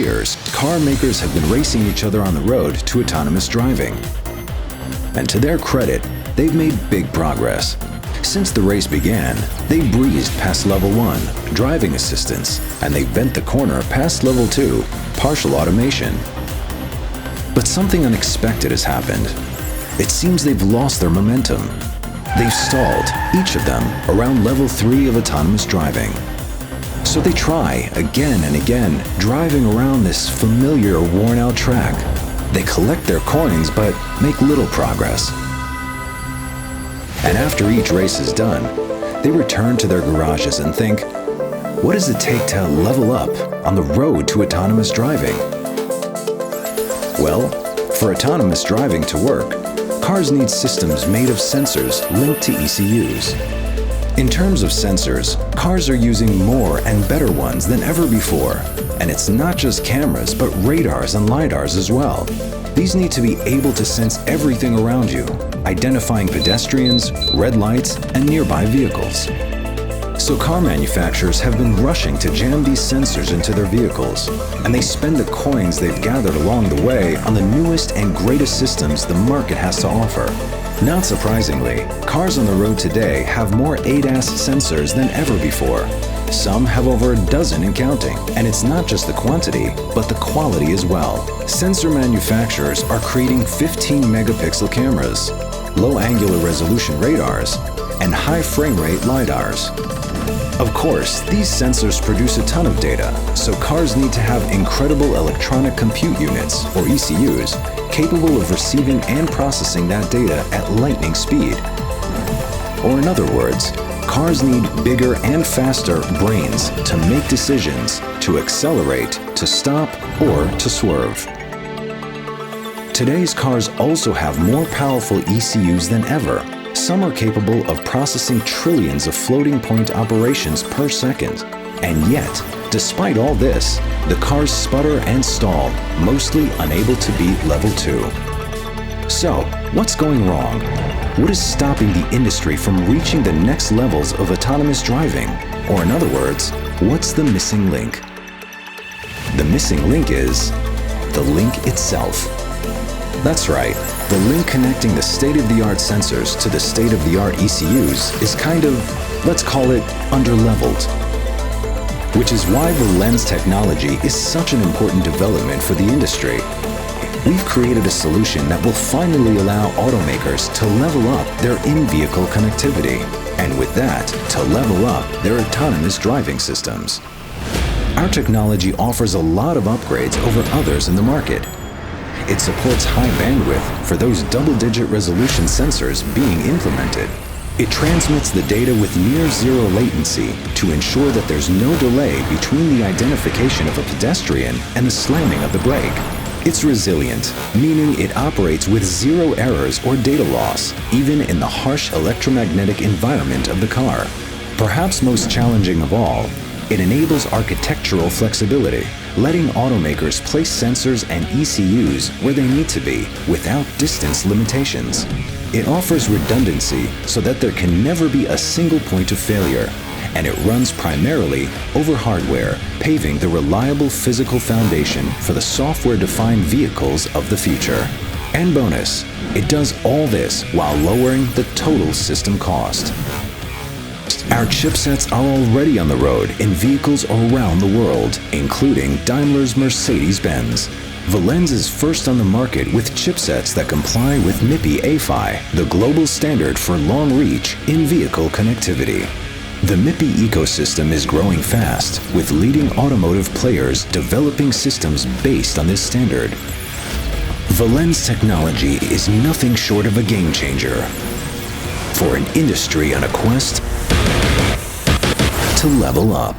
years, car makers have been racing each other on the road to autonomous driving. And to their credit, they've made big progress. Since the race began, they breezed past level 1, driving assistance, and they bent the corner past level 2, partial automation. But something unexpected has happened. It seems they've lost their momentum. They've stalled, each of them, around level 3 of autonomous driving. So they try again and again, driving around this familiar, worn-out track. They collect their coins, but make little progress. And after each race is done, they return to their garages and think, what does it take to level up on the road to autonomous driving? Well, for autonomous driving to work, cars need systems made of sensors linked to ECUs. In terms of sensors, cars are using more and better ones than ever before. And it's not just cameras, but radars and lidars as well. These need to be able to sense everything around you, identifying pedestrians, red lights, and nearby vehicles. So car manufacturers have been rushing to jam these sensors into their vehicles, and they spend the coins they've gathered along the way on the newest and greatest systems the market has to offer. Not surprisingly, cars on the road today have more ADAS sensors than ever before. Some have over a dozen and counting, and it's not just the quantity, but the quality as well. Sensor manufacturers are creating 15-megapixel cameras, low angular resolution radars, and high frame rate lidars. Of course, these sensors produce a ton of data, so cars need to have incredible electronic compute units, or ECUs, capable of receiving and processing that data at lightning speed. Or in other words, cars need bigger and faster brains to make decisions, to accelerate, to stop, or to swerve. Today's cars also have more powerful ECUs than ever. Some are capable of processing trillions of floating point operations per second. And yet, despite all this, the cars sputter and stall, mostly unable to beat level 2. So, what's going wrong? What is stopping the industry from reaching the next levels of autonomous driving? Or in other words, what's the missing link? The missing link is the link itself. That's right, the link connecting the state-of-the-art sensors to the state-of-the-art ECUs is kind of, let's call it, underleveled. Which is why Valens technology is such an important development for the industry. We've created a solution that will finally allow automakers to level up their in-vehicle connectivity, and with that, to level up their autonomous driving systems. Our technology offers a lot of upgrades over others in the market. It supports high bandwidth for those double-digit resolution sensors being implemented. It transmits the data with near zero latency to ensure that there's no delay between the identification of a pedestrian and the slamming of the brake. It's resilient, meaning it operates with zero errors or data loss, even in the harsh electromagnetic environment of the car. Perhaps most challenging of all, it enables architectural flexibility, letting automakers place sensors and ECUs where they need to be without distance limitations. It offers redundancy so that there can never be a single point of failure, and it runs primarily over hardware, paving the reliable physical foundation for the software-defined vehicles of the future. And bonus, it does all this while lowering the total system cost. Our chipsets are already on the road in vehicles around the world, including Daimler's Mercedes-Benz. Valens is first on the market with chipsets that comply with MIPI A-PHY, the global standard for long-reach in-vehicle connectivity. The MIPI ecosystem is growing fast, with leading automotive players developing systems based on this standard. Valens technology is nothing short of a game-changer for an industry on a quest to level up.